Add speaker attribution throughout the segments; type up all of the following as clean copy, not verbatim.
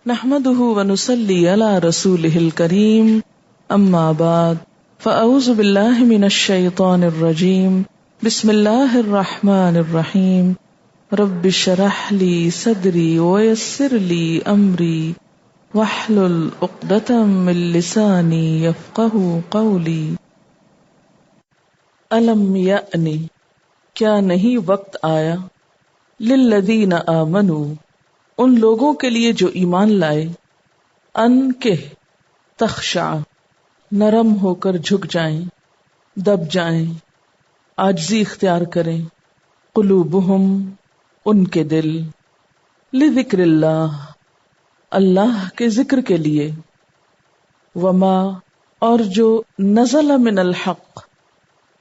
Speaker 1: نحمده ونصلي على رسوله الكريم اما بعد فاعوذ بالله من الشيطان الرجيم بسم الله الرحمن الرحيم رب اشرح لي صدري ويسر لي امري واحلل عقدة من لساني يفقهوا قولي الم یأنی کیا نہیں وقت آیا للذین آمنوا ان لوگوں کے لیے جو ایمان لائے ان کہ تخشع نرم ہو کر جھک جائیں، دب جائیں، عاجزی اختیار کریں، قلوبہم ان کے دل، لذکر اللہ اللہ کے ذکر کے لیے، وما اور جو نزل من الحق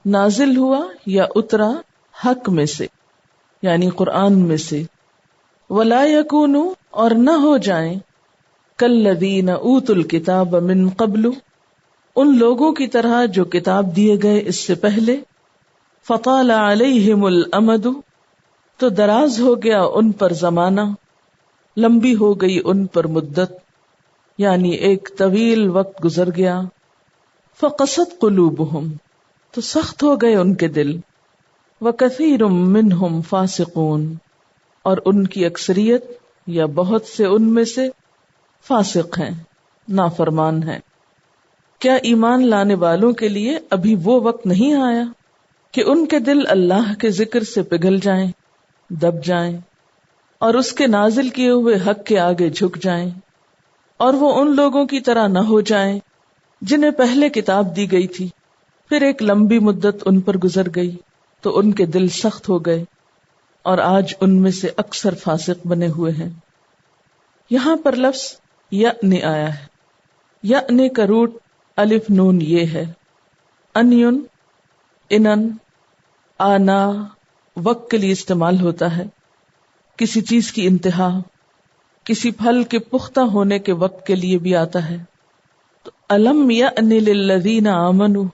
Speaker 1: نازل ہوا یا اترا حق میں سے یعنی قرآن میں سے، ولا یکونوا اور نہ ہو جائیں کالذین اوتوا الکتاب من قبل ان لوگوں کی طرح جو کتاب دیے گئے اس سے پہلے، فطال علیہم الامد تو دراز ہو گیا ان پر زمانہ، لمبی ہو گئی ان پر مدت یعنی ایک طویل وقت گزر گیا، فقست قلوبہم تو سخت ہو گئے ان کے دل، وکثیر منہم فاسقون اور ان کی اکثریت یا بہت سے ان میں سے فاسق ہیں، نافرمان ہیں۔ کیا ایمان لانے والوں کے لیے ابھی وہ وقت نہیں آیا کہ ان کے دل اللہ کے ذکر سے پگھل جائیں، دب جائیں اور اس کے نازل کیے ہوئے حق کے آگے جھک جائیں، اور وہ ان لوگوں کی طرح نہ ہو جائیں جنہیں پہلے کتاب دی گئی تھی، پھر ایک لمبی مدت ان پر گزر گئی تو ان کے دل سخت ہو گئے اور آج ان میں سے اکثر فاسق بنے ہوئے ہیں۔ یہاں پر لفظ یأنی آیا ہے، یأنی کا روٹ الف نون یہ ہے، انیون انن آنا وقت کے لیے استعمال ہوتا ہے، کسی چیز کی انتہا، کسی پھل کے پختہ ہونے کے وقت کے لیے بھی آتا ہے۔ تو الم یأنی للذین آمنوا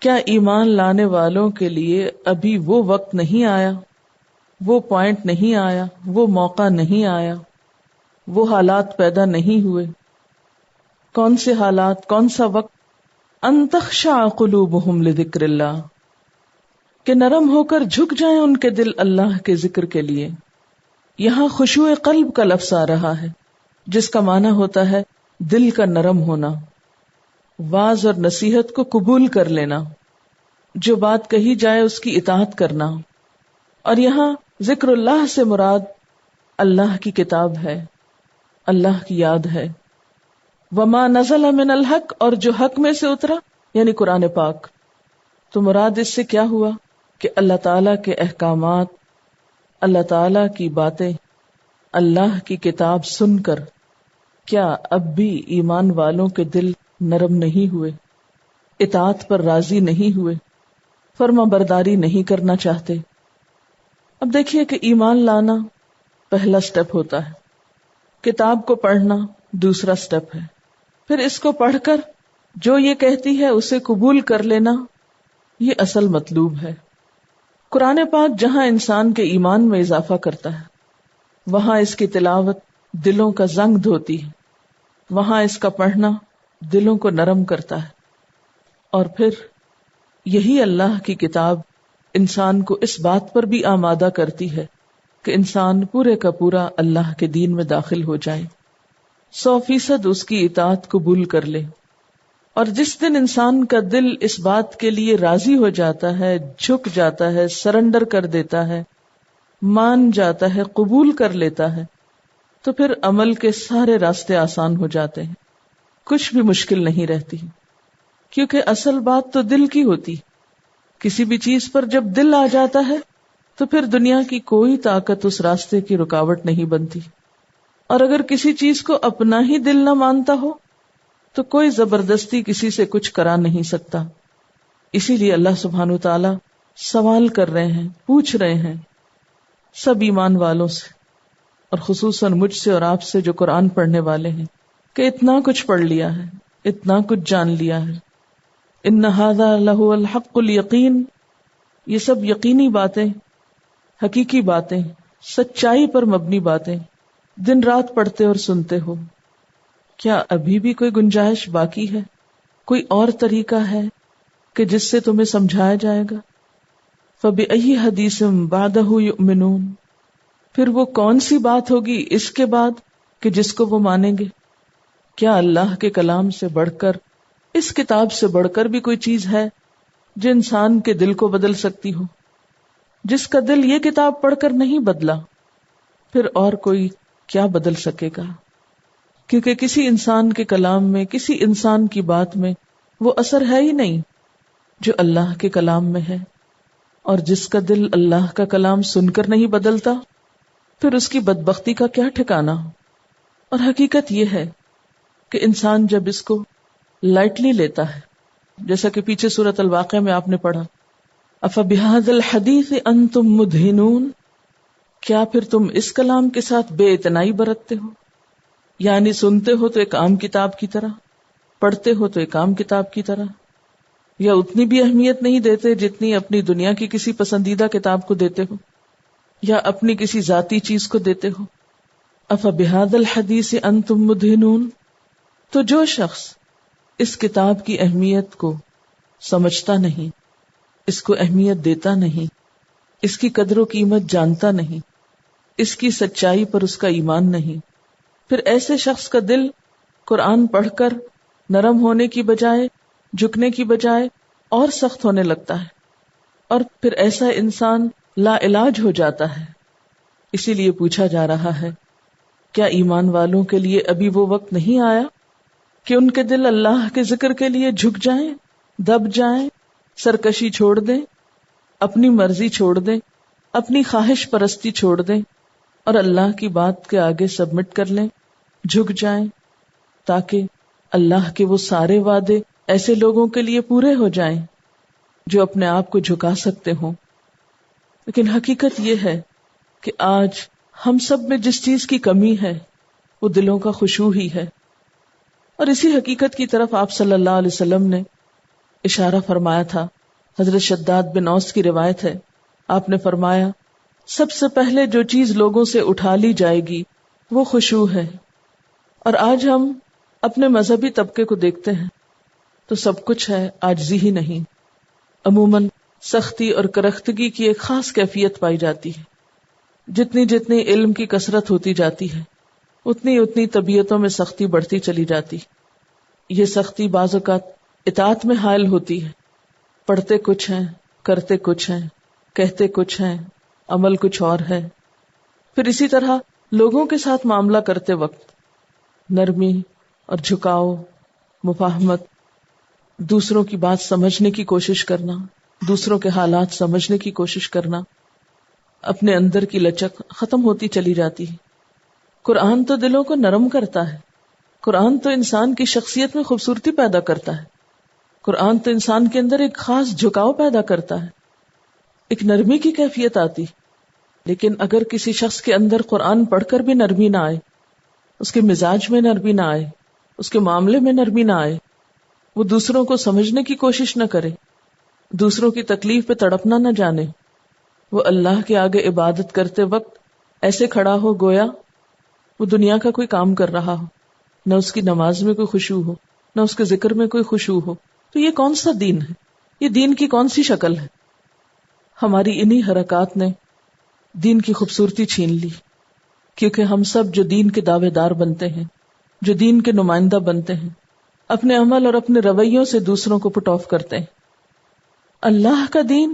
Speaker 1: کیا ایمان لانے والوں کے لیے ابھی وہ وقت نہیں آیا، وہ پوائنٹ نہیں آیا، وہ موقع نہیں آیا، وہ حالات پیدا نہیں ہوئے؟ کون سے حالات، کون سا وقت؟ ان تخشع قلوبہم لذکر اللہ کہ نرم ہو کر جھک جائیں ان کے دل اللہ کے ذکر کے لیے۔ یہاں خشوع قلب کا لفظ آ رہا ہے جس کا معنی ہوتا ہے دل کا نرم ہونا، واعظ اور نصیحت کو قبول کر لینا، جو بات کہی جائے اس کی اطاعت کرنا۔ اور یہاں ذکر اللہ سے مراد اللہ کی کتاب ہے، اللہ کی یاد ہے۔ وما نزل من الحق اور جو حق میں سے اترا یعنی قرآن پاک۔ تو مراد اس سے کیا ہوا کہ اللہ تعالیٰ کے احکامات، اللہ تعالیٰ کی باتیں، اللہ کی کتاب سن کر کیا اب بھی ایمان والوں کے دل نرم نہیں ہوئے، اطاعت پر راضی نہیں ہوئے، فرما برداری نہیں کرنا چاہتے؟ اب دیکھیے کہ ایمان لانا پہلا سٹیپ ہوتا ہے، کتاب کو پڑھنا دوسرا سٹیپ ہے، پھر اس کو پڑھ کر جو یہ کہتی ہے اسے قبول کر لینا، یہ اصل مطلوب ہے۔ قرآن پاک جہاں انسان کے ایمان میں اضافہ کرتا ہے وہاں اس کی تلاوت دلوں کا زنگ دھوتی ہے، وہاں اس کا پڑھنا دلوں کو نرم کرتا ہے، اور پھر یہی اللہ کی کتاب انسان کو اس بات پر بھی آمادہ کرتی ہے کہ انسان پورے کا پورا اللہ کے دین میں داخل ہو جائے، 100% اس کی اطاعت قبول کر لے۔ اور جس دن انسان کا دل اس بات کے لیے راضی ہو جاتا ہے، جھک جاتا ہے، سرنڈر کر دیتا ہے، مان جاتا ہے، قبول کر لیتا ہے، تو پھر عمل کے سارے راستے آسان ہو جاتے ہیں، کچھ بھی مشکل نہیں رہتی، کیونکہ اصل بات تو دل کی ہوتی۔ کسی بھی چیز پر جب دل آ جاتا ہے تو پھر دنیا کی کوئی طاقت اس راستے کی رکاوٹ نہیں بنتی، اور اگر کسی چیز کو اپنا ہی دل نہ مانتا ہو تو کوئی زبردستی کسی سے کچھ کرا نہیں سکتا۔ اسی لیے اللہ سبحانہ وتعالی سوال کر رہے ہیں، پوچھ رہے ہیں سب ایمان والوں سے، اور خصوصاً مجھ سے اور آپ سے جو قرآن پڑھنے والے ہیں، کہ اتنا کچھ پڑھ لیا ہے، اتنا کچھ جان لیا ہے، ان ھذا لہو الحق الیقین، یہ سب یقینی باتیں، حقیقی باتیں، سچائی پر مبنی باتیں، دن رات پڑھتے اور سنتے ہو، کیا ابھی بھی کوئی گنجائش باقی ہے؟ کوئی اور طریقہ ہے کہ جس سے تمہیں سمجھایا جائے گا؟ فَبِأَيِّ حَدِيثٍ بَعْدَهُ يُؤْمِنُونَ، پھر وہ کون سی بات ہوگی اس کے بعد کہ جس کو وہ مانیں گے؟ کیا اللہ کے کلام سے بڑھ کر، اس کتاب سے بڑھ کر بھی کوئی چیز ہے جو انسان کے دل کو بدل سکتی ہو؟ جس کا دل یہ کتاب پڑھ کر نہیں بدلا، پھر اور کوئی کیا بدل سکے گا؟ کیونکہ کسی انسان کے کلام میں، کسی انسان کی بات میں وہ اثر ہے ہی نہیں جو اللہ کے کلام میں ہے، اور جس کا دل اللہ کا کلام سن کر نہیں بدلتا، پھر اس کی بدبختی کا کیا ٹھکانہ ہو۔ اور حقیقت یہ ہے کہ انسان جب اس کو لائٹلی لیتا ہے، جیسا کہ پیچھے سورۃ الواقعہ میں آپ نے پڑھا، افبہذا الحدیث انتم مدہنون، کیا پھر تم اس کلام کے ساتھ بے اتنائی برتتے ہو؟ یعنی سنتے ہو تو ایک عام کتاب کی طرح، پڑھتے ہو تو ایک عام کتاب کی طرح، یا اتنی بھی اہمیت نہیں دیتے جتنی اپنی دنیا کی کسی پسندیدہ کتاب کو دیتے ہو، یا اپنی کسی ذاتی چیز کو دیتے ہو۔ افبہذا الحدیث انتم مدہنون، تو جو شخص اس کتاب کی اہمیت کو سمجھتا نہیں، اس کو اہمیت دیتا نہیں، اس کی قدر و قیمت جانتا نہیں، اس کی سچائی پر اس کا ایمان نہیں، پھر ایسے شخص کا دل قرآن پڑھ کر نرم ہونے کی بجائے، جھکنے کی بجائے اور سخت ہونے لگتا ہے، اور پھر ایسا انسان لا علاج ہو جاتا ہے۔ اسی لیے پوچھا جا رہا ہے، کیا ایمان والوں کے لیے ابھی وہ وقت نہیں آیا کہ ان کے دل اللہ کے ذکر کے لیے جھک جائیں، دب جائیں، سرکشی چھوڑ دیں، اپنی مرضی چھوڑ دیں، اپنی خواہش پرستی چھوڑ دیں، اور اللہ کی بات کے آگے سبمٹ کر لیں، جھک جائیں، تاکہ اللہ کے وہ سارے وعدے ایسے لوگوں کے لیے پورے ہو جائیں جو اپنے آپ کو جھکا سکتے ہوں۔ لیکن حقیقت یہ ہے کہ آج ہم سب میں جس چیز کی کمی ہے وہ دلوں کا خشوع ہی ہے، اور اسی حقیقت کی طرف آپ صلی اللہ علیہ وسلم نے اشارہ فرمایا تھا۔ حضرت شداد بن اوس کی روایت ہے، آپ نے فرمایا، سب سے پہلے جو چیز لوگوں سے اٹھا لی جائے گی وہ خشوع ہے۔ اور آج ہم اپنے مذہبی طبقے کو دیکھتے ہیں تو سب کچھ ہے، عاجزی ہی نہیں۔ عموماً سختی اور کرختگی کی ایک خاص کیفیت پائی جاتی ہے۔ جتنی جتنی علم کی کثرت ہوتی جاتی ہے، اتنی اتنی طبیعتوں میں سختی بڑھتی چلی جاتی۔ یہ سختی بعض اوقات اطاعت میں حائل ہوتی ہے، پڑھتے کچھ ہیں، کرتے کچھ ہیں، کہتے کچھ ہیں، عمل کچھ اور ہے۔ پھر اسی طرح لوگوں کے ساتھ معاملہ کرتے وقت نرمی اور جھکاؤ، مفاہمت، دوسروں کی بات سمجھنے کی کوشش کرنا، دوسروں کے حالات سمجھنے کی کوشش کرنا، اپنے اندر کی لچک ختم ہوتی چلی جاتی ہے۔ قرآن تو دلوں کو نرم کرتا ہے، قرآن تو انسان کی شخصیت میں خوبصورتی پیدا کرتا ہے، قرآن تو انسان کے اندر ایک خاص جھکاؤ پیدا کرتا ہے، ایک نرمی کی کیفیت آتی۔ لیکن اگر کسی شخص کے اندر قرآن پڑھ کر بھی نرمی نہ آئے، اس کے مزاج میں نرمی نہ آئے، اس کے معاملے میں نرمی نہ آئے، وہ دوسروں کو سمجھنے کی کوشش نہ کرے، دوسروں کی تکلیف پہ تڑپنا نہ جانے، وہ اللہ کے آگے عبادت کرتے وقت ایسے کھڑا ہو گویا وہ دنیا کا کوئی کام کر رہا ہو، نہ اس کی نماز میں کوئی خشوع ہو، نہ اس کے ذکر میں کوئی خشوع ہو، تو یہ کون سا دین ہے؟ یہ دین کی کون سی شکل ہے؟ ہماری انہی حرکات نے دین کی خوبصورتی چھین لی، کیونکہ ہم سب جو دین کے دعوے دار بنتے ہیں، جو دین کے نمائندہ بنتے ہیں، اپنے عمل اور اپنے رویوں سے دوسروں کو پٹ آف کرتے ہیں۔ اللہ کا دین،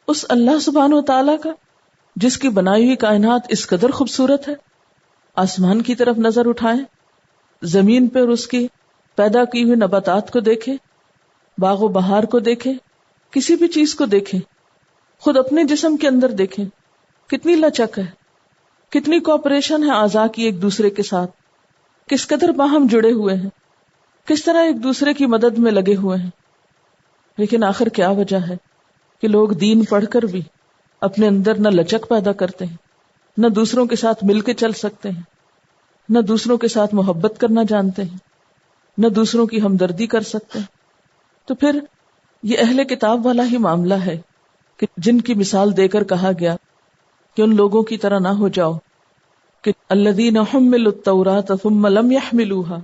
Speaker 1: اس اللہ سبحانہ و تعالیٰ کا جس کی بنائی ہوئی کائنات اس قدر خوبصورت ہے، آسمان کی طرف نظر اٹھائیں، زمین پر اس کی پیدا کی ہوئی نباتات کو دیکھیں، باغ و بہار کو دیکھیں، کسی بھی چیز کو دیکھیں، خود اپنے جسم کے اندر دیکھیں، کتنی لچک ہے، کتنی کوآپریشن ہے اعضاء کی ایک دوسرے کے ساتھ، کس قدر باہم جڑے ہوئے ہیں، کس طرح ایک دوسرے کی مدد میں لگے ہوئے ہیں۔ لیکن آخر کیا وجہ ہے کہ لوگ دین پڑھ کر بھی اپنے اندر نہ لچک پیدا کرتے ہیں، نہ دوسروں کے ساتھ مل کے چل سکتے ہیں، نہ دوسروں کے ساتھ محبت کرنا جانتے ہیں، نہ دوسروں کی ہمدردی کر سکتے ہیں۔ تو پھر یہ اہل کتاب والا ہی معاملہ ہے کہ جن کی مثال دے کر کہا گیا کہ ان لوگوں کی طرح نہ ہو جاؤ کہ الذین حملوا التوراۃ ثم لم يحملوها،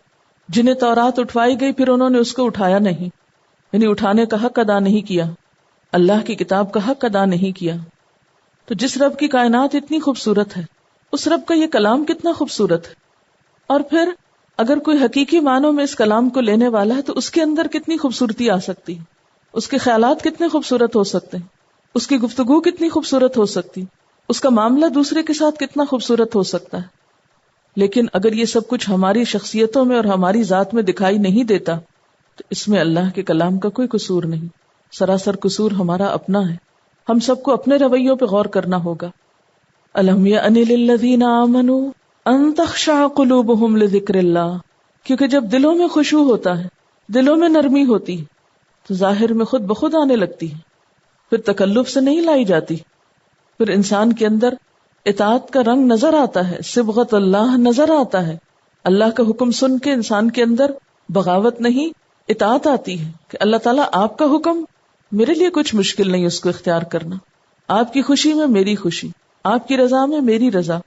Speaker 1: جنہیں تورات اٹھوائی گئی پھر انہوں نے اس کو اٹھایا نہیں، یعنی اٹھانے کا حق ادا نہیں کیا، اللہ کی کتاب کا حق ادا نہیں کیا۔ تو جس رب کی کائنات اتنی خوبصورت ہے، اس رب کا یہ کلام کتنا خوبصورت ہے، اور پھر اگر کوئی حقیقی معنوں میں اس کلام کو لینے والا ہے تو اس کے اندر کتنی خوبصورتی آ سکتی ہے، اس کے خیالات کتنے خوبصورت ہو سکتے ہیں، اس کی گفتگو کتنی خوبصورت ہو سکتی، اس کا معاملہ دوسرے کے ساتھ کتنا خوبصورت ہو سکتا ہے۔ لیکن اگر یہ سب کچھ ہماری شخصیتوں میں اور ہماری ذات میں دکھائی نہیں دیتا تو اس میں اللہ کے کلام کا کوئی قصور نہیں، سراسر قصور ہمارا اپنا ہے۔ ہم سب کو اپنے رویوں پہ غور کرنا ہوگا۔ الم یأن للذین آمنوا ان تخشع قلوبہم لذکر اللہ، کیونکہ جب دلوں میں خشوع ہوتا ہے، دلوں میں نرمی ہوتی ہے تو ظاہر میں خود بخود آنے لگتی ہے، پھر تکلف سے نہیں لائی جاتی، پھر انسان کے اندر اطاعت کا رنگ نظر آتا ہے، صبغت اللہ نظر آتا ہے۔ اللہ کا حکم سن کے انسان کے اندر بغاوت نہیں، اطاعت آتی ہے کہ اللہ تعالیٰ آپ کا حکم، میرے لیے کچھ مشکل نہیں اس کو اختیار کرنا، آپ کی خوشی میں میری خوشی، آپ کی رضا میں میری رضا۔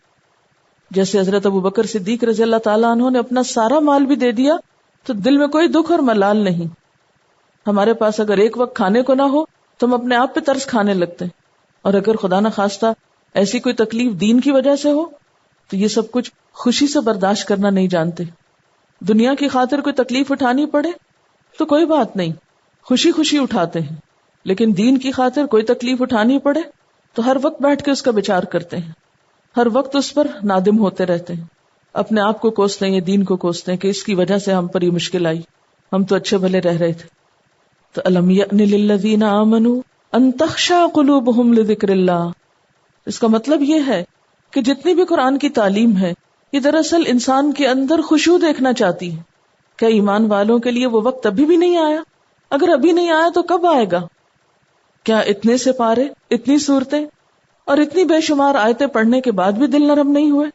Speaker 1: جیسے حضرت ابوبکر صدیق رضی اللہ تعالیٰ عنہ نے اپنا سارا مال بھی دے دیا تو دل میں کوئی دکھ اور ملال نہیں۔ ہمارے پاس اگر ایک وقت کھانے کو نہ ہو تو ہم اپنے آپ پہ ترس کھانے لگتے ہیں، اور اگر خدا نہ خواستہ ایسی کوئی تکلیف دین کی وجہ سے ہو تو یہ سب کچھ خوشی سے برداشت کرنا نہیں جانتے۔ دنیا کی خاطر کوئی تکلیف اٹھانی پڑے تو کوئی بات نہیں، خوشی خوشی اٹھاتے ہیں، لیکن دین کی خاطر کوئی تکلیف اٹھانی پڑے تو ہر وقت بیٹھ کے اس کا وچار کرتے ہیں، ہر وقت اس پر نادم ہوتے رہتے ہیں، اپنے آپ کو کوستے ہیں، دین کو کوستے ہیں کہ اس کی وجہ سے ہم پر یہ مشکل آئی، ہم تو اچھے بھلے رہ رہے تھے۔ تو الم یأن للذین آمنوا ان تخشع قلوبہم لذکر اللہ، اس کا مطلب یہ ہے کہ جتنی بھی قرآن کی تعلیم ہے یہ دراصل انسان کے اندر خشوع دیکھنا چاہتی ہے۔ کیا ایمان والوں کے لیے وہ وقت ابھی بھی نہیں آیا؟ اگر ابھی نہیں آیا تو کب آئے گا؟ کیا اتنے سے پارے، اتنی صورتیں اور اتنی بے شمار آیتیں پڑھنے کے بعد بھی دل نرم نہیں ہوئے؟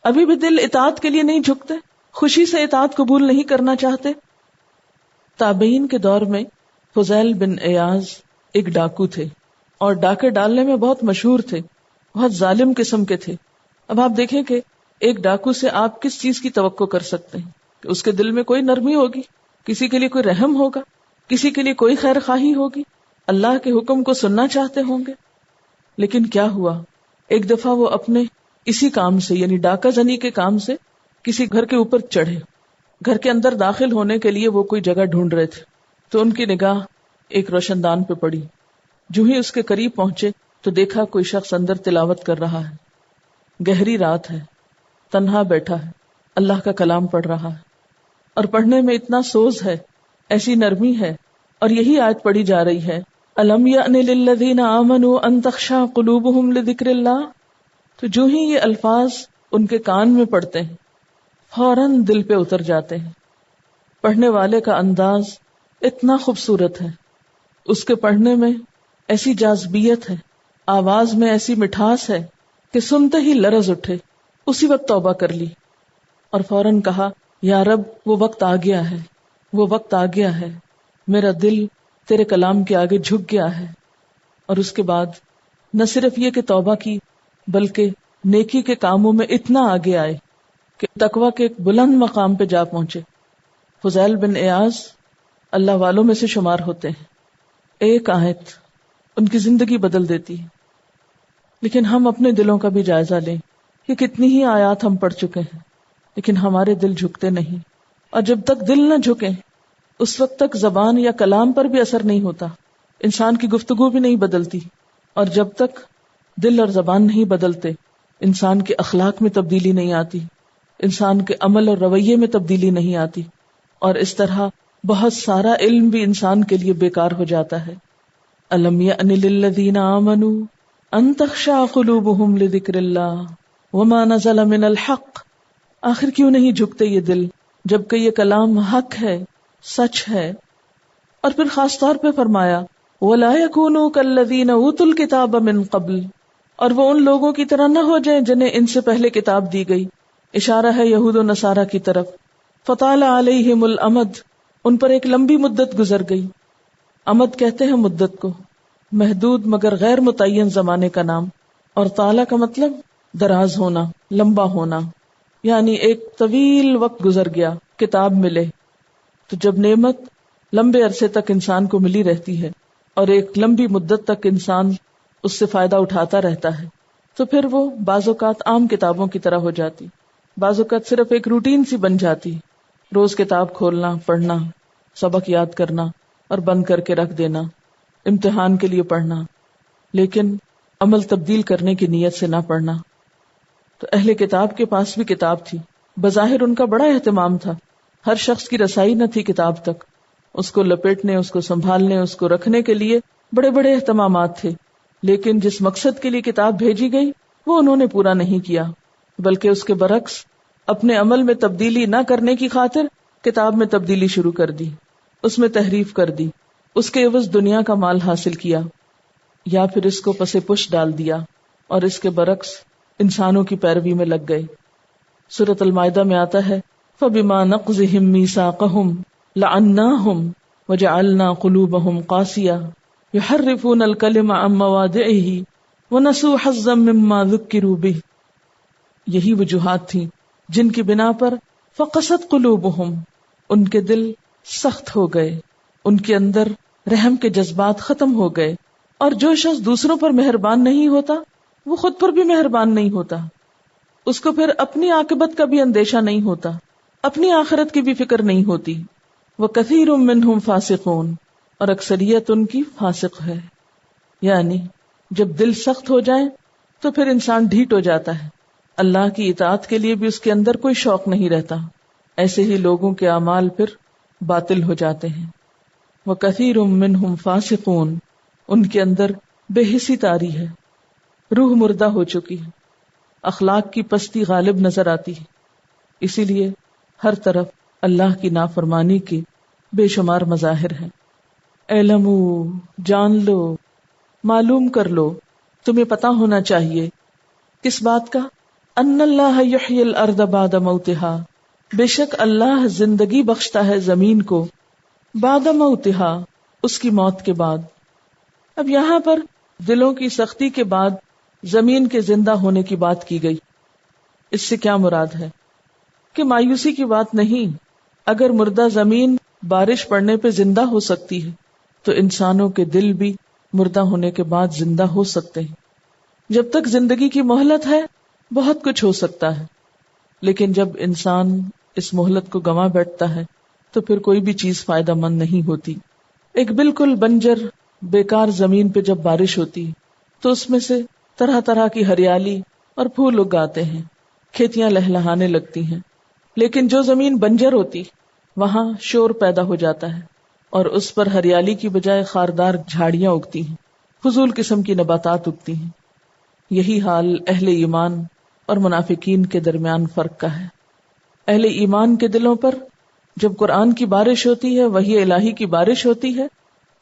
Speaker 1: ابھی بھی دل اطاعت کے لیے نہیں جھکتے، خوشی سے اطاعت قبول نہیں کرنا چاہتے؟ تابعین کے دور میں فضیل بن عیاض ایک ڈاکو تھے اور ڈاکے ڈالنے میں بہت مشہور تھے، بہت ظالم قسم کے تھے۔ اب آپ دیکھیں کہ ایک ڈاکو سے آپ کس چیز کی توقع کر سکتے ہیں کہ اس کے دل میں کوئی نرمی ہوگی، کسی کے لیے کوئی رحم ہوگا، کسی کے لیے کوئی خیر خواہی ہوگی، اللہ کے حکم کو سننا چاہتے ہوں گے۔ لیکن کیا ہوا، ایک دفعہ وہ اپنے اسی کام سے یعنی ڈاکہ زنی کے کام سے کسی گھر کے اوپر چڑھے، گھر کے اندر داخل ہونے کے لیے وہ کوئی جگہ ڈھونڈ رہے تھے تو ان کی نگاہ ایک روشن دان پہ پڑی۔ جو ہی اس کے قریب پہنچے تو دیکھا کوئی شخص اندر تلاوت کر رہا ہے، گہری رات ہے، تنہا بیٹھا ہے، اللہ کا کلام پڑھ رہا ہے، اور پڑھنے میں اتنا سوز ہے، ایسی نرمی ہے، اور یہی آیت پڑھی جا رہی ہے الم یأن للذین آمنوا ان تخشع قلوبہم لذکر اللہ۔ تو جو ہی یہ الفاظ ان کے کان میں پڑتے ہیں فوراً دل پہ اتر جاتے ہیں۔ پڑھنے والے کا انداز اتنا خوبصورت ہے، اس کے پڑھنے میں ایسی جاذبیت ہے، آواز میں ایسی مٹھاس ہے کہ سنتے ہی لرز اٹھے، اسی وقت توبہ کر لی اور فوراً کہا یا رب وہ وقت آ گیا ہے، وہ وقت آ گیا ہے، میرا دل تیرے کلام کے آگے جھک گیا ہے۔ اور اس کے بعد نہ صرف یہ کہ توبہ کی بلکہ نیکی کے کاموں میں اتنا آگے آئے کہ تقویٰ کے ایک بلند مقام پہ جا پہنچے۔ فضیل بن عیاض اللہ والوں میں سے شمار ہوتے ہیں، ایک آیت ان کی زندگی بدل دیتی ہے۔ لیکن ہم اپنے دلوں کا بھی جائزہ لیں کہ کتنی ہی آیات ہم پڑھ چکے ہیں لیکن ہمارے دل جھکتے نہیں، اور جب تک دل نہ جھکے اس وقت تک زبان یا کلام پر بھی اثر نہیں ہوتا، انسان کی گفتگو بھی نہیں بدلتی، اور جب تک دل اور زبان نہیں بدلتے انسان کے اخلاق میں تبدیلی نہیں آتی، انسان کے عمل اور رویے میں تبدیلی نہیں آتی، اور اس طرح بہت سارا علم بھی انسان کے لیے بیکار ہو جاتا ہے۔ الم یأن للذین آمنوا ان تخشع قلوبہم لذکر اللہ وما نزل من الحق۔ آخر کیوں نہیں جھکتے یہ دل جبکہ یہ کلام حق ہے، سچ ہے؟ اور پھر خاص طور پہ فرمایا وَلَا يَكُونُوا كَالَّذِينَ أُوتُوا الْكِتَابَ مِن قَبْلُ، اور وہ ان لوگوں کی طرح نہ ہو جائیں جنہیں ان سے پہلے کتاب دی گئی، اشارہ ہے یہود و نصارہ کی طرف۔ فَطَالَ عَلَيْهِمُ الْأَمَدُ، ان پر ایک لمبی مدت گزر گئی۔ امد کہتے ہیں مدت کو، محدود مگر غیر متعین زمانے کا نام، اور طالع کا مطلب دراز ہونا، لمبا ہونا، یعنی ایک طویل وقت گزر گیا کتاب ملے. تو جب نعمت لمبے عرصے تک انسان کو ملی رہتی ہے اور ایک لمبی مدت تک انسان اس سے فائدہ اٹھاتا رہتا ہے تو پھر وہ بعض اوقات عام کتابوں کی طرح ہو جاتی، بعض اوقات صرف ایک روٹین سی بن جاتی، روز کتاب کھولنا، پڑھنا، سبق یاد کرنا اور بند کر کے رکھ دینا، امتحان کے لیے پڑھنا، لیکن عمل تبدیل کرنے کی نیت سے نہ پڑھنا. تو اہل کتاب کے پاس بھی کتاب تھی، بظاہر ان کا بڑا اہتمام تھا، ہر شخص کی رسائی نہ تھی کتاب تک، اس کو لپیٹنے، اس کو سنبھالنے، اس کو رکھنے کے لیے بڑے بڑے اہتمامات تھے، لیکن جس مقصد کے لیے کتاب بھیجی گئی وہ انہوں نے پورا نہیں کیا، بلکہ اس کے برعکس اپنے عمل میں تبدیلی نہ کرنے کی خاطر کتاب میں تبدیلی شروع کر دی، اس میں تحریف کر دی، اس کے عوض دنیا کا مال حاصل کیا، یا پھر اس کو پس پش ڈال دیا اور اس کے برعکس انسانوں کی پیروی میں لگ گئے. سورۃ المائدہ میں آتا ہے فَبِمَا نَقْضِهِمْ مِيثَاقَهُمْ لَعَنَّاهُمْ وَجَعَلْنَا قُلُوبَهُمْ قَاسِيَةً يُحَرِّفُونَ الْكَلِمَ عَن مَّوَاضِعِهِ وَنَسُوا حَظًّا مِّمَّا ذُكِّرُوا بِهِ. یہی وجوہات تھیں جن کی بنا پر فقست قلوبہم، ان کے دل سخت ہو گئے، ان کے اندر رحم کے جذبات ختم ہو گئے، اور جو شخص دوسروں پر مہربان نہیں ہوتا وہ خود پر بھی مہربان نہیں ہوتا، اس کو پھر اپنی عاقبت کا بھی اندیشہ نہیں ہوتا، اپنی آخرت کی بھی فکر نہیں ہوتی. وَكَثِيرٌ مِّنْهُمْ فَاسِقُونَ، اور اکثریت ان کی فاسق ہے. یعنی جب دل سخت ہو جائے تو پھر انسان ڈھیٹ ہو جاتا ہے، اللہ کی اطاعت کے لیے بھی اس کے اندر کوئی شوق نہیں رہتا. ایسے ہی لوگوں کے اعمال پھر باطل ہو جاتے ہیں. وَكَثِيرٌ مِّنْهُمْ فَاسِقُونَ، ان کے اندر بے حسی طاری ہے، روح مردہ ہو چکی ہے، اخلاق کی پستی غالب نظر آتی ہے. اسی لیے ہر طرف اللہ کی نافرمانی کے بے شمار مظاہر ہیں. اعلموا، جان لو، معلوم کر لو، تمہیں پتا ہونا چاہیے کس بات کا؟ ان اللہ یحیی الارض بعد موتها، بے شک اللہ زندگی بخشتا ہے زمین کو بعد موتها، اس کی موت کے بعد. اب یہاں پر دلوں کی سختی کے بعد زمین کے زندہ ہونے کی بات کی گئی. اس سے کیا مراد ہے؟ کہ مایوسی کی بات نہیں. اگر مردہ زمین بارش پڑنے پہ زندہ ہو سکتی ہے تو انسانوں کے دل بھی مردہ ہونے کے بعد زندہ ہو سکتے ہیں. جب تک زندگی کی مہلت ہے بہت کچھ ہو سکتا ہے، لیکن جب انسان اس مہلت کو گنوا بیٹھتا ہے تو پھر کوئی بھی چیز فائدہ مند نہیں ہوتی. ایک بالکل بنجر بیکار زمین پہ جب بارش ہوتی تو اس میں سے طرح طرح کی ہریالی اور پھول اگاتے ہیں، کھیتیاں لہلہانے لگتی ہیں. لیکن جو زمین بنجر ہوتی وہاں شور پیدا ہو جاتا ہے اور اس پر ہریالی کی بجائے خاردار جھاڑیاں اگتی ہیں، فضول قسم کی نباتات اگتی ہیں. یہی حال اہل ایمان اور منافقین کے درمیان فرق کا ہے. اہل ایمان کے دلوں پر جب قرآن کی بارش ہوتی ہے، وحی الہی کی بارش ہوتی ہے،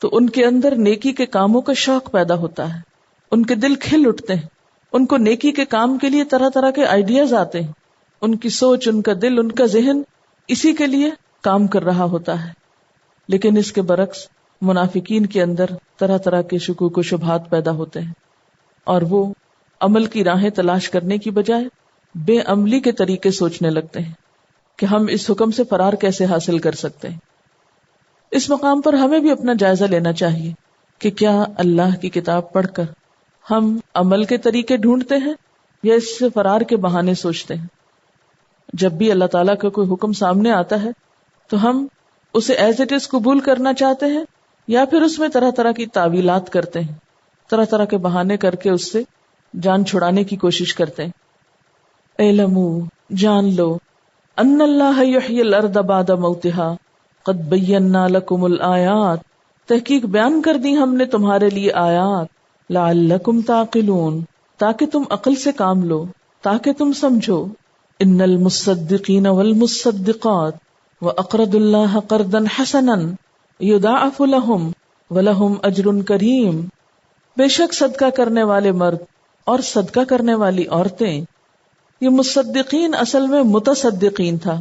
Speaker 1: تو ان کے اندر نیکی کے کاموں کا شوق پیدا ہوتا ہے، ان کے دل کھل اٹھتے ہیں، ان کو نیکی کے کام کے لیے طرح طرح کے آئیڈیاز آتے ہیں، ان کی سوچ، ان کا دل، ان کا ذہن اسی کے لیے کام کر رہا ہوتا ہے. لیکن اس کے برعکس منافقین کے اندر طرح طرح کے شکوک و شبہات پیدا ہوتے ہیں اور وہ عمل کی راہیں تلاش کرنے کی بجائے بے عملی کے طریقے سوچنے لگتے ہیں کہ ہم اس حکم سے فرار کیسے حاصل کر سکتے ہیں. اس مقام پر ہمیں بھی اپنا جائزہ لینا چاہیے کہ کیا اللہ کی کتاب پڑھ کر ہم عمل کے طریقے ڈھونڈتے ہیں یا اس سے فرار کے بہانے سوچتے ہیں. جب بھی اللہ تعالیٰ کا کوئی حکم سامنے آتا ہے تو ہم اسے ایز اٹ از قبول کرنا چاہتے ہیں یا پھر اس میں طرح طرح کی تعویلات کرتے ہیں، طرح طرح کے بہانے کر کے اس سے جان چھڑانے کی کوشش کرتے ہیں. اعلموا، جان لو، ان اللہ یحیی الارض بعد موتها قد بینا لکم الآیات، تحقیق بیان کر دی ہم نے تمہارے لیے آیات، لعلکم تعقلون، تاکہ تم عقل سے کام لو، تاکہ تم سمجھو. ان المصدقین والمصدقات واقرضوا اللہ قرضا حسنا یضاعف لهم ولهم اجر کریم، بے شک صدقہ کرنے والے مرد اور صدقہ کرنے والی عورتیں. یہ مصدقین اصل میں متصدقین تھا،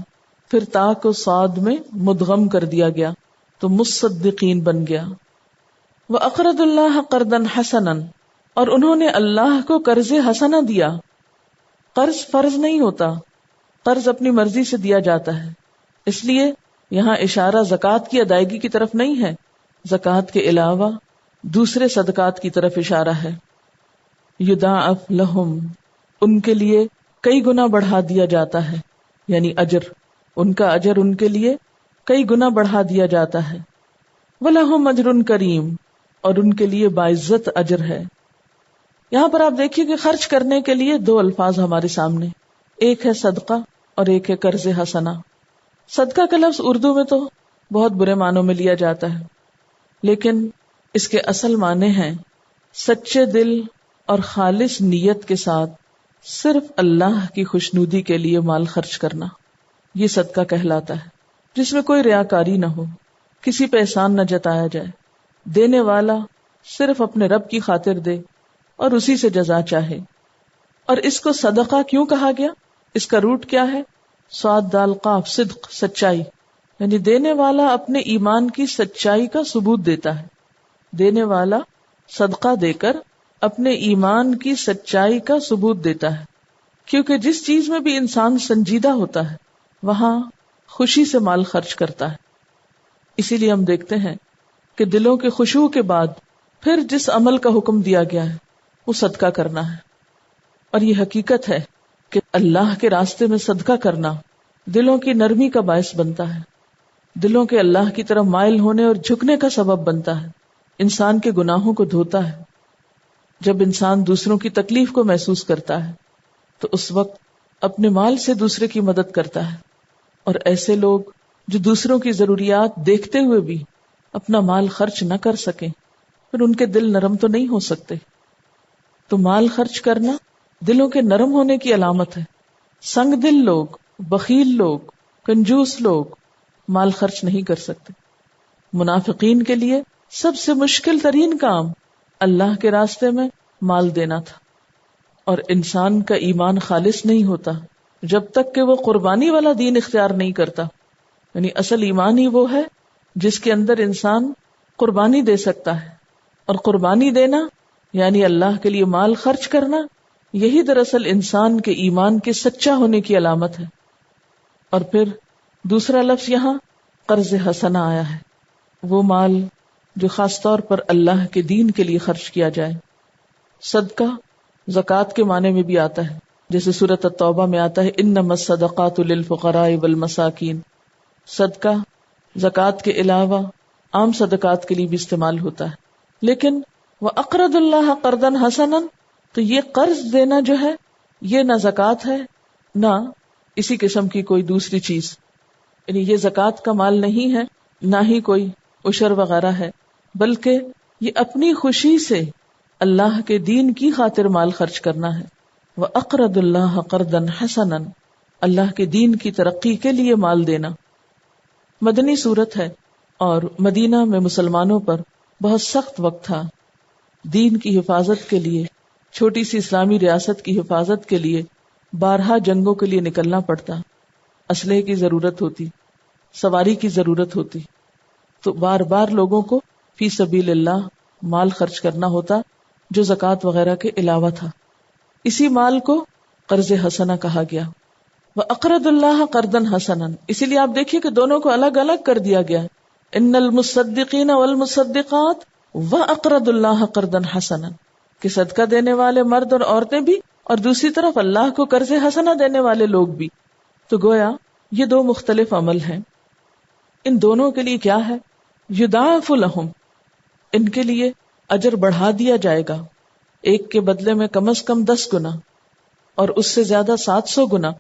Speaker 1: پھر تا کو صاد میں مدغم کر دیا گیا تو مصدقین بن گیا. وَأَقْرَضُوا اللَّهَ قَرْضًا حَسَنًا، اور انہوں نے اللہ کو قرض حسنہ دیا. قرض فرض نہیں ہوتا، قرض اپنی مرضی سے دیا جاتا ہے، اس لیے یہاں اشارہ زکوٰۃ کی ادائیگی کی طرف نہیں ہے، زکوٰۃ کے علاوہ دوسرے صدقات کی طرف اشارہ ہے۔ یضاعف لہم، ان کے لیے کئی گنا بڑھا دیا جاتا ہے، یعنی اجر، ان کا اجر ان کے لیے کئی گنا بڑھا دیا جاتا ہے۔ وَلَهُمْ أَجْرٌ کریم، اور ان کے لیے باعزت اجر ہے۔ یہاں پر آپ دیکھیے کہ خرچ کرنے کے لیے دو الفاظ ہمارے سامنے، ایک ہے صدقہ اور ایک ہے قرض حسنہ۔ صدقہ کا لفظ اردو میں تو بہت برے معنوں میں لیا جاتا ہے، لیکن اس کے اصل معنی ہیں سچے دل اور خالص نیت کے ساتھ صرف اللہ کی خوشنودی کے لیے مال خرچ کرنا، یہ صدقہ کہلاتا ہے، جس میں کوئی ریاکاری نہ ہو، کسی پہ احسان نہ جتایا جائے، دینے والا صرف اپنے رب کی خاطر دے اور اسی سے جزا چاہے۔ اور اس کو صدقہ کیوں کہا گیا؟ اس کا روٹ کیا ہے؟ صاد دال قاف، صدق، سچائی، یعنی دینے والا اپنے ایمان کی سچائی کا ثبوت دیتا ہے، دینے والا صدقہ دے کر اپنے ایمان کی سچائی کا ثبوت دیتا ہے، کیونکہ جس چیز میں بھی انسان سنجیدہ ہوتا ہے وہاں خوشی سے مال خرچ کرتا ہے۔ اسی لیے ہم دیکھتے ہیں کہ دلوں کے خشوع کے بعد پھر جس عمل کا حکم دیا گیا ہے وہ صدقہ کرنا ہے، اور یہ حقیقت ہے کہ اللہ کے راستے میں صدقہ کرنا دلوں کی نرمی کا باعث بنتا ہے، دلوں کے اللہ کی طرف مائل ہونے اور جھکنے کا سبب بنتا ہے، انسان کے گناہوں کو دھوتا ہے۔ جب انسان دوسروں کی تکلیف کو محسوس کرتا ہے تو اس وقت اپنے مال سے دوسرے کی مدد کرتا ہے، اور ایسے لوگ جو دوسروں کی ضروریات دیکھتے ہوئے بھی اپنا مال خرچ نہ کر سکیں پھر ان کے دل نرم تو نہیں ہو سکتے۔ تو مال خرچ کرنا دلوں کے نرم ہونے کی علامت ہے۔ سنگ دل لوگ، بخیل لوگ، کنجوس لوگ مال خرچ نہیں کر سکتے۔ منافقین کے لیے سب سے مشکل ترین کام اللہ کے راستے میں مال دینا تھا، اور انسان کا ایمان خالص نہیں ہوتا جب تک کہ وہ قربانی والا دین اختیار نہیں کرتا، یعنی اصل ایمان ہی وہ ہے جس کے اندر انسان قربانی دے سکتا ہے، اور قربانی دینا یعنی اللہ کے لیے مال خرچ کرنا، یہی دراصل انسان کے ایمان کے سچا ہونے کی علامت ہے۔ اور پھر دوسرا لفظ یہاں قرض حسنہ آیا ہے، وہ مال جو خاص طور پر اللہ کے دین کے لیے خرچ کیا جائے۔ صدقہ زکوٰۃ کے معنی میں بھی آتا ہے، جیسے سورۃ التوبہ میں آتا ہے انما الصدقات للفقراء والمساکین۔ صدقہ زکوٰۃ کے علاوہ عام صدقات کے لیے بھی استعمال ہوتا ہے، لیکن وَأَقْرَضُ اللَّهَ قَرْضًا حَسَنًا، تو یہ قرض دینا جو ہے یہ نہ زکوٰۃ ہے نہ اسی قسم کی کوئی دوسری چیز، یعنی یہ زکوٰۃ کا مال نہیں ہے، نہ ہی کوئی عشر وغیرہ ہے، بلکہ یہ اپنی خوشی سے اللہ کے دین کی خاطر مال خرچ کرنا ہے۔ وَأَقْرَضُ اللَّهَ قَرْضًا حَسَنًا، اللہ کے دین کی ترقی کے لیے مال دینا۔ مدنی صورت ہے، اور مدینہ میں مسلمانوں پر بہت سخت وقت تھا، دین کی حفاظت کے لیے، چھوٹی سی اسلامی ریاست کی حفاظت کے لیے بارہا جنگوں کے لیے نکلنا پڑتا، اسلحے کی ضرورت ہوتی، سواری کی ضرورت ہوتی، تو بار بار لوگوں کو فی سبیل اللہ مال خرچ کرنا ہوتا جو زکوٰۃ وغیرہ کے علاوہ تھا۔ اسی مال کو قرض حسنہ کہا گیا۔ وَأَقْرَضُ اللَّهَ قَرْضًا حَسَنًا، اسی لیے آپ دیکھیے کہ دونوں کو الگ الگ کر دیا گیا، ان المصدقین والمصدقات وَأَقْرَضُ اللَّهَ قَرْضًا حَسَنًا، کہ صدقہ دینے والے مرد اور عورتیں بھی، اور دوسری طرف اللہ کو قرض حسنہ دینے والے لوگ بھی۔ تو گویا یہ دو مختلف عمل ہیں، ان دونوں کے لیے کیا ہے؟ یضاعف لہم، ان کے لیے اجر بڑھا دیا جائے گا، ایک کے بدلے میں کم از کم 10 گنا، اور اس سے زیادہ 700 گنا،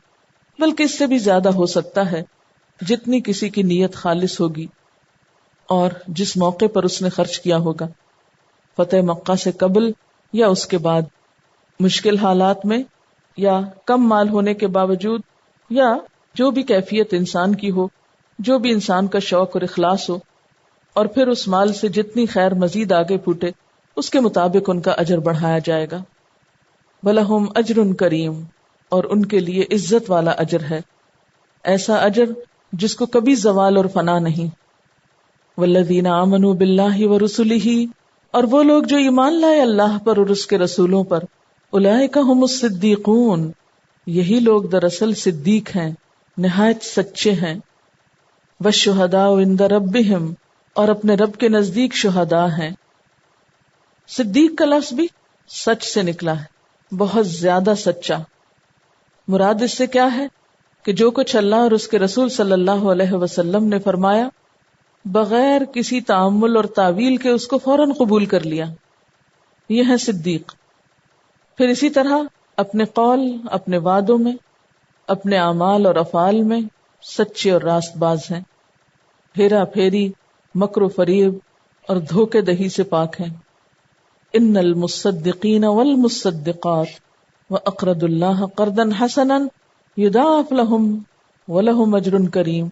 Speaker 1: بلکہ اس سے بھی زیادہ ہو سکتا ہے جتنی کسی کی نیت خالص ہوگی اور جس موقع پر اس نے خرچ کیا ہوگا، فتح مکہ سے قبل یا اس کے بعد، مشکل حالات میں یا کم مال ہونے کے باوجود، یا جو بھی کیفیت انسان کی ہو، جو بھی انسان کا شوق اور اخلاص ہو، اور پھر اس مال سے جتنی خیر مزید آگے پھوٹے اس کے مطابق ان کا اجر بڑھایا جائے گا۔ وَلَهُمْ أَجْرٌ کریم، اور ان کے لیے عزت والا اجر ہے، ایسا اجر جس کو کبھی زوال اور فنا نہیں۔ وَالَّذِينَ آمَنُوا بِاللَّهِ وَرُسُلِهِ، اور وہ لوگ جو ایمان لائے اللہ پر اور اس کے رسولوں پر، اولئک هم الصدیقون، یہی لوگ دراصل صدیق ہیں، نہایت سچے ہیں. والشہداء عند ربہم، اور اپنے رب کے نزدیک شہداء ہیں. صدیق کا لفظ بھی سچ سے نکلا ہے، بہت زیادہ سچا. مراد اس سے کیا ہے کہ جو کچھ اللہ اور اس کے رسول صلی اللہ علیہ وسلم نے فرمایا بغیر کسی تأمل اور تاویل کے اس کو فوراً قبول کر لیا، یہ ہے صدیق. پھر اسی طرح اپنے قول، اپنے وعدوں میں، اپنے اعمال اور افعال میں سچے اور راست باز ہیں، ہیرا پھیری، مکر و فریب اور دھوکے دہی سے پاک ہیں. ان المصدقین والمصدقات واقرضوا اللہ قرضا حسنا یضاعف لهم ولهم اجر کریم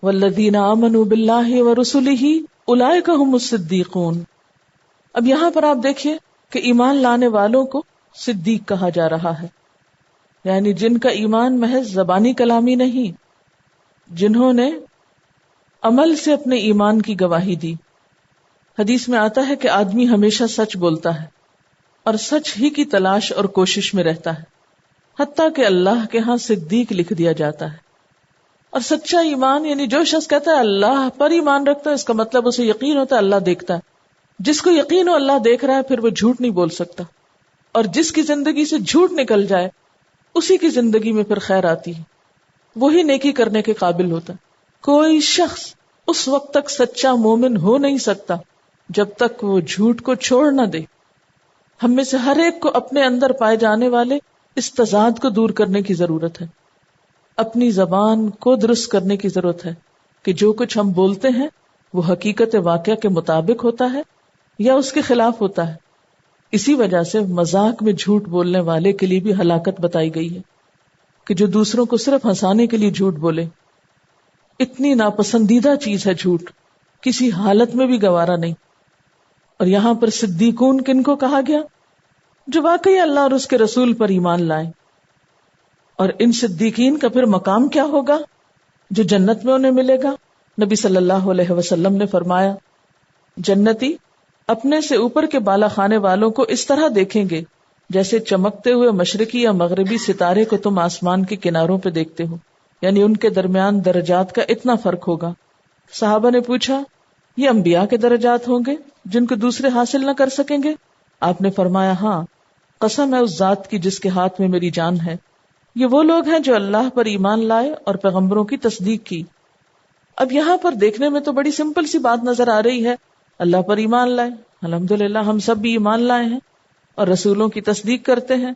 Speaker 1: والذین آمنوا باللہ ورسلہ اولئک هم الصدیقون. اب یہاں پر آپ دیکھیے کہ ایمان لانے والوں کو صدیق کہا جا رہا ہے، یعنی جن کا ایمان محض زبانی کلامی نہیں، جنہوں نے عمل سے اپنے ایمان کی گواہی دی. حدیث میں آتا ہے کہ آدمی ہمیشہ سچ بولتا ہے اور سچ ہی کی تلاش اور کوشش میں رہتا ہے، حتیٰ کہ اللہ کے ہاں صدیق لکھ دیا جاتا ہے. اور سچا ایمان یعنی جو شخص کہتا ہے اللہ پر ایمان رکھتا ہے، اس کا مطلب اسے یقین ہوتا ہے اللہ دیکھتا ہے. جس کو یقین ہو اللہ دیکھ رہا ہے پھر وہ جھوٹ نہیں بول سکتا، اور جس کی زندگی سے جھوٹ نکل جائے اسی کی زندگی میں پھر خیر آتی ہے، وہی نیکی کرنے کے قابل ہوتا ہے. کوئی شخص اس وقت تک سچا مومن ہو نہیں سکتا جب تک وہ جھوٹ کو چھوڑ نہ دے. ہم میں سے ہر ایک کو اپنے اندر پائے جانے والے اس تضاد کو دور کرنے کی ضرورت ہے، اپنی زبان کو درست کرنے کی ضرورت ہے کہ جو کچھ ہم بولتے ہیں وہ حقیقت واقعہ کے مطابق ہوتا ہے یا اس کے خلاف ہوتا ہے. اسی وجہ سے مذاق میں جھوٹ بولنے والے کے لیے بھی ہلاکت بتائی گئی ہے کہ جو دوسروں کو صرف ہنسانے کے لیے جھوٹ بولے. اتنی ناپسندیدہ چیز ہے جھوٹ، کسی حالت میں بھی گوارا نہیں. اور یہاں پر صدیقون کن کو کہا گیا؟ جو واقعی اللہ اور اس کے رسول پر ایمان لائیں. اور ان صدیقین کا پھر مقام کیا ہوگا جو جنت میں انہیں ملے گا؟ نبی صلی اللہ علیہ وسلم نے فرمایا جنتی اپنے سے اوپر کے بالا خانے والوں کو اس طرح دیکھیں گے جیسے چمکتے ہوئے مشرقی یا مغربی ستارے کو تم آسمان کے کناروں پہ دیکھتے ہو، یعنی ان کے درمیان درجات کا اتنا فرق ہوگا. صحابہ نے پوچھا یہ انبیاء کے درجات ہوں گے جن کو دوسرے حاصل نہ کر سکیں گے؟ آپ نے فرمایا ہاں، قسم ہے اس ذات کی جس کے ہاتھ میں میری جان ہے، یہ وہ لوگ ہیں جو اللہ پر ایمان لائے اور پیغمبروں کی تصدیق کی. اب یہاں پر دیکھنے میں تو بڑی سمپل سی بات نظر آ رہی ہے، اللہ پر ایمان لائے، الحمدللہ ہم سب بھی ایمان لائے ہیں اور رسولوں کی تصدیق کرتے ہیں،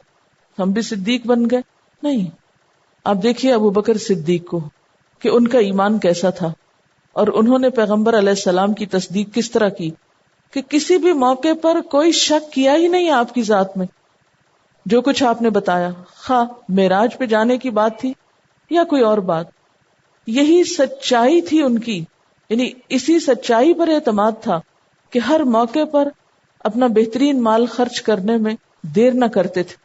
Speaker 1: ہم بھی صدیق بن گئے. نہیں، آپ دیکھیے ابو بکر صدیق کو کہ ان کا ایمان کیسا تھا اور انہوں نے پیغمبر علیہ السلام کی تصدیق کس طرح کی کہ کسی بھی موقع پر کوئی شک کیا ہی نہیں آپ کی ذات میں. جو کچھ آپ نے بتایا، خواہ معراج پہ جانے کی بات تھی یا کوئی اور بات، یہی سچائی تھی ان کی، یعنی اسی سچائی پر اعتماد تھا کہ ہر موقع پر اپنا بہترین مال خرچ کرنے میں دیر نہ کرتے تھے.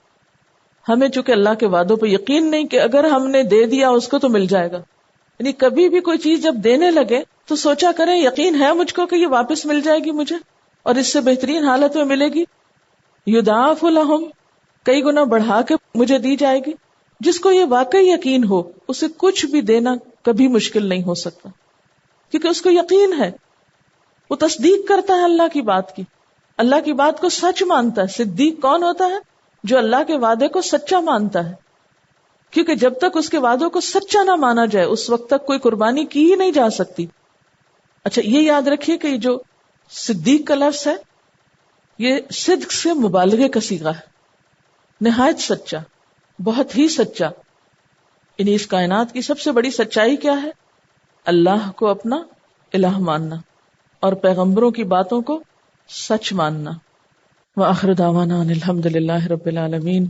Speaker 1: ہمیں چونکہ اللہ کے وعدوں پہ یقین نہیں کہ اگر ہم نے دے دیا اس کو تو مل جائے گا، یعنی کبھی بھی کوئی چیز جب دینے لگے تو سوچا کریں یقین ہے مجھ کو کہ یہ واپس مل جائے گی مجھے اور اس سے بہترین حالت میں ملے گی، یضاعف لہم، کئی گنا بڑھا کے مجھے دی جائے گی. جس کو یہ واقعی یقین ہو اسے کچھ بھی دینا کبھی مشکل نہیں ہو سکتا، کیونکہ اس کو یقین ہے، وہ تصدیق کرتا ہے اللہ کی بات کی، اللہ کی بات کو سچ مانتا ہے. صدیق کون ہوتا ہے؟ جو اللہ کے وعدے کو سچا مانتا ہے، کیونکہ جب تک اس کے وعدوں کو سچا نہ مانا جائے اس وقت تک کوئی قربانی کی ہی نہیں جا سکتی. اچھا یہ یاد رکھیے کہ جو صدیق کا لفظ ہے یہ صدق سے مبالغے کا صیغہ ہے، نہایت سچا، بہت ہی سچا. یعنی اس کائنات کی سب سے بڑی سچائی کیا ہے؟ اللہ کو اپنا الہ ماننا اور پیغمبروں کی باتوں کو سچ ماننا. وآخر دعوانا ان الحمدللہ رب العالمین.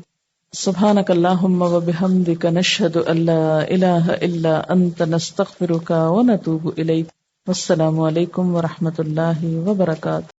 Speaker 1: سبحانک اللہم وبحمدک نشہد ان لا الہ الا انت نستغفرک ونتوب الیک. والسلام علیکم ورحمۃ اللہ وبرکاتہ.